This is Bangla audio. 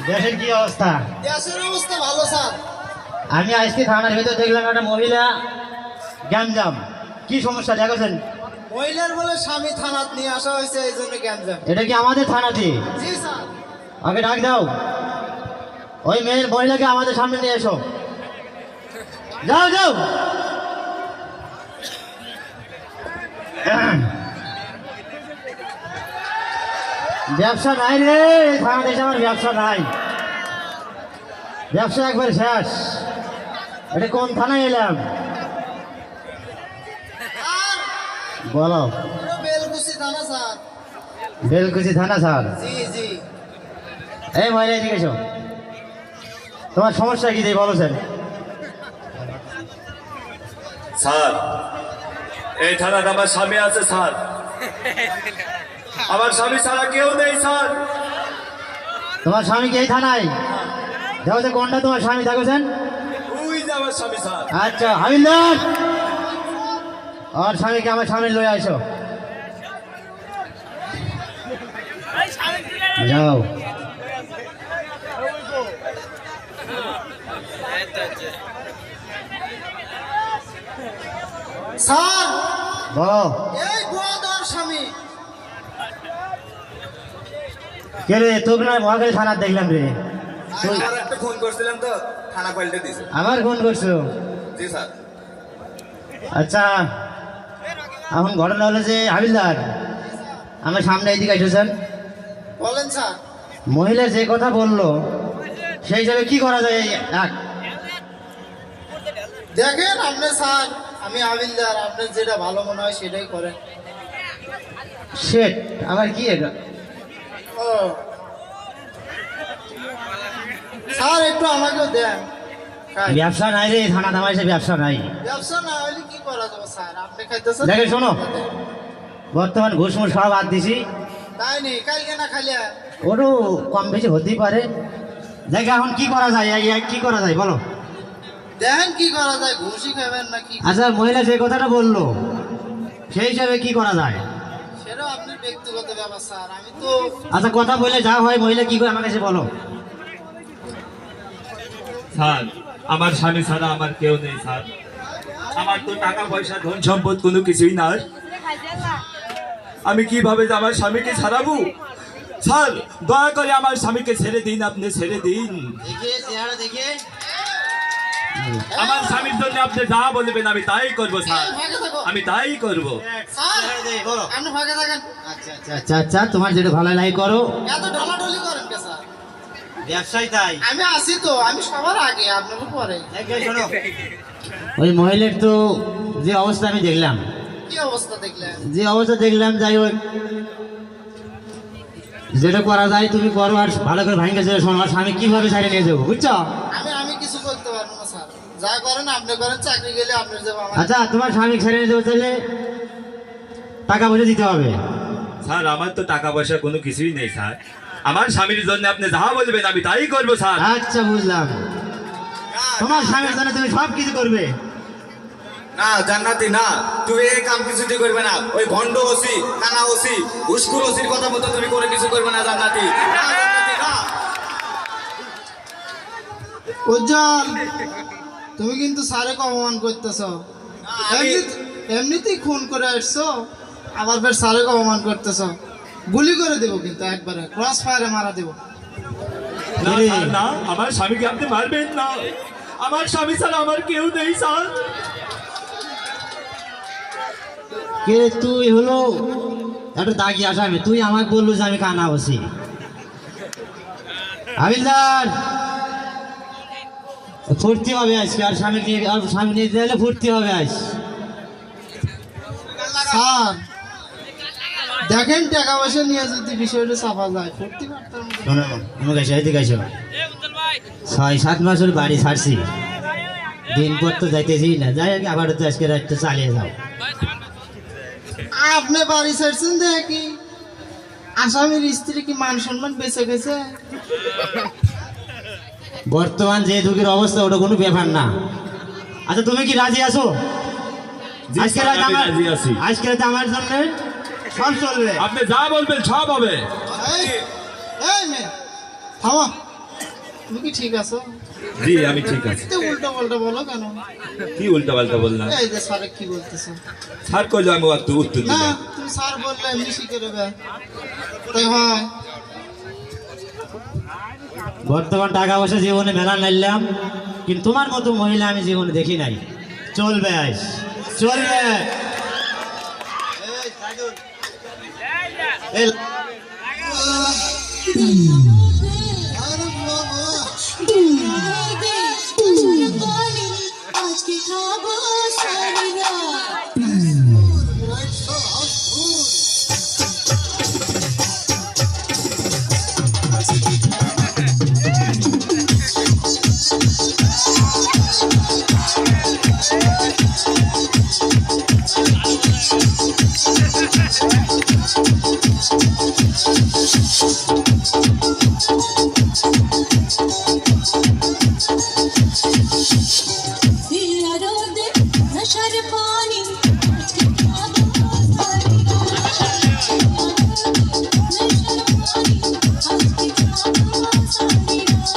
দেশের কি অবস্থা? দেশের অবস্থা ভালো স্যার। আমি আজকে থানার ভিতর দেখলাম একটা মহিলা গ্যাঞ্জাম। কি সমস্যা দেখেছেন? মহিলার বলে স্বামী থানাত নিয়ে আসা হয়েছে, এই জন্য গ্যাঞ্জাম। এটা কি আমাদের থানাতে? জি স্যার। আগে ডাক দাও, ওই মেয়ের মহিলাকে আমাদের সামনে নিয়ে এসো। যাও যাও। ব্যবসা নাই রে থানা দেশে, আমার ব্যবসা নাই, ব্যবসা একবার শেষ। এটা কোন থানায় এলাম বলো? বেলকুচি থানা স্যার। বেলকুচি থানা স্যার? জি জি। এই মহিলা এদিকে এসো, তোমার সমস্যা কি বলো স্যার? স্যার, এই থানায় আমার স্বামী আছে স্যার। আমার স্বামী ছাড়া কেউ নেই স্যার। তোমার স্বামী কি এই থানায়? দেখো তো কোনটা তোমার স্বামী দেখেছেন? ওই যে আমার স্বামী স্যার। আচ্ছা হাবিলদার, আর স্বামীকে আমার সামনে লয়ে আসো। যাও। স্যার বলো। এই গোয়াদার স্বামী। কে রে? তোকে না মহাকালী থানার দেখলাম রে। তুই আমার একটা ফোন করছিলাম তো থানা পাল্টে দিয়েছে। আমার ফোন করছো? জি স্যার। আচ্ছা, এখন ঘটনা হলো যে হাবিলদার আমার সামনে এদিকে আসো স্যার। বলেন স্যার। মহিলা যে কথা বললো সেই হিসাবে কি করা যায়? দেখেন আপনি স্যার, আমি হাবিলদার, আপনার যেটা ভালো মনে হয় সেটাই করেন। শেট আমার কি এটা? ও স্যার, একটু আমাকেও দেন। খাই। ব্যবসা নাই রে থানা থামাইছে, ব্যবসা নাই। ব্যবসা না হলে কি করা যাবে স্যার? আপনি খাইতেছেন। দেখে শোনো, বর্তমান ঘুষমুষ সব বাদ দিছি। তাই নেই, কালকে না খাইলে। ওরও কম বেশি হতেই পারে। দেখে এখন কি করা যায়? কি করা যায় বলো? দেখেন কি করা যায়, ঘুষি খাবেন নাকি? আচ্ছা, মহিলা যে কথাটা বললো সেই হিসাবে কি করা যায়? সেটাও আপনার ব্যক্তিগত ব্যাপার স্যার, আমি তো। আচ্ছা, কথা বলে যা হয়, মহিলা কি করে আমার কাছে বলো। স্যার, আমার স্বামী ছাড়া আমার কেউ নেই স্যার। আমার তো টাকা পয়সা ধন সম্পদ কোনো কিছুই নাই। আমি কিভাবে যে আমার স্বামীকে ছাড়াবো? স্যার, দয়া করে আমার স্বামীকে ছেড়ে দিন, আপনি ছেড়ে দিন। দেখে চেহারা দেখে আমার স্বামীর জন্য আপনি যা বলবেন আমি তাই করবো স্যার, ফাঁকে থাকো আমি তাই করবো। স্যার। বলো। আপনি ফাঁকে থাকেন। আচ্ছা আচ্ছা আচ্ছা আচ্ছা, তোমার যেটা ভালো লাগে করো। এত ঢলাঢলি করেন কে স্যার? ব্যবসায় তাই। আমি আসি তো, আমি সবার আগে, আপনাকে পরে। দেখে শোনো, ওই মহিলার তো যে অবস্থা আমি দেখলাম, কি অবস্থা দেখলেন? যে অবস্থা দেখলাম, যাই হোক যেটা করা যায় তুমি করো, আর ভালো করে ভাঙে চলে শোনো। আর স্বামী কিভাবে ছাড়িয়ে নিয়ে যাবো বুঝছো? আমি কিছু করতে পারবো না স্যার, যা করেন আপনি করেন। চাকরি গেলে আপনার যাবো আমার। আচ্ছা, তোমার স্বামী ছাড়িয়ে নিয়ে যাবো, তাহলে টাকা পয়সা দিতে হবে। স্যার, আমার তো টাকা পয়সা কোনো কিছুই নেই স্যার। আমার স্বামীর জন্য আপনি যা বলবেন আমি তাই করবো স্যার। আচ্ছা বুঝলাম, তোমার স্বামীর জন্য তুমি সব কিছু করবে। না জান্নাতি না, তুই এই কাম কিছুতে করবে না। ওই ভণ্ড ওসি, কানা ওসি, উস্কুর ওসির কথা মতো তুমি করে কিছু করবে না জান্নাতি। না জান্নাতি না। উজ্জ্বল, তুমি কিন্তু স্যারকে অপমান করতেছ। এমনিতেই খুন করে আসছো, আবার ফের স্যারকে অপমান করতেছ। গুলি করে দেবো কিন্তু, একবারে ক্রস ফায়ারে মারা দেবো। না স্যার, না, আমার স্বামীকে আপনি মারবেন না। আমার স্বামী ছাড়া আমার কেউ নেই স্যার। কে তুই? হলো একটা দাগি আসামি, তুই আমাকে বললো যে আমি কানা বসি। হাবিলদার, ফুর্তি হবে আজকে, আর স্বামী নিয়ে গেলে ফুর্তি হবে আজ। স্যার দেখেন, টাকা পয়সা নিয়ে যদি বিষয়টা চাপা যায়, ফুর্তি করতাম। আমাকে এদিকে আসো। 6-7 মাস হলে বাড়ি ছাড়ছি, দিন পর তো যাইতেছি না। যাই হোক, আবার তো আজকে রাতটা চালিয়ে যাও। আপনি বাড়ি ছাড়ছেন দেখি, আসামির স্ত্রী কি মান সম্মান বেঁচে গেছে? বর্তমান যে যুগের অবস্থা, ওটা কোনো ব্যাপার না। আচ্ছা তুমি কি রাজি আছো? জি আজকে স্যার, রাত আমি আমার রাজি আছি। আজকে রাত আমার জন্য সব চলবে। আপনি যা বলবেন সব হবে। এই এই মেয়ে থামো, তুমি কি ঠিক আছো? জি আমি ঠিক আছে। তো উল্টো পাল্টা বলো কেন? কি উল্টা পাল্টা বললাম? এই যে স্যারে কি বলতেছো? স্যার কইলো আমি একটু উত্তর না দিলাম। তুমি স্যার বললে এমনি শিখে দেবে, তাই হয়? বর্তমান টাকা পয়সা জীবনে মেলা নাইলাম, কিন্তু তোমার মতো মহিলা আমি জীবনে দেখি নাই। চলবে আইস, চলবে। এই আজকে খাবো সারি রাত। दिया रोद नशर पानी आजके खाबो सारी रात। नशर पानी आजके खाबो सारी रात।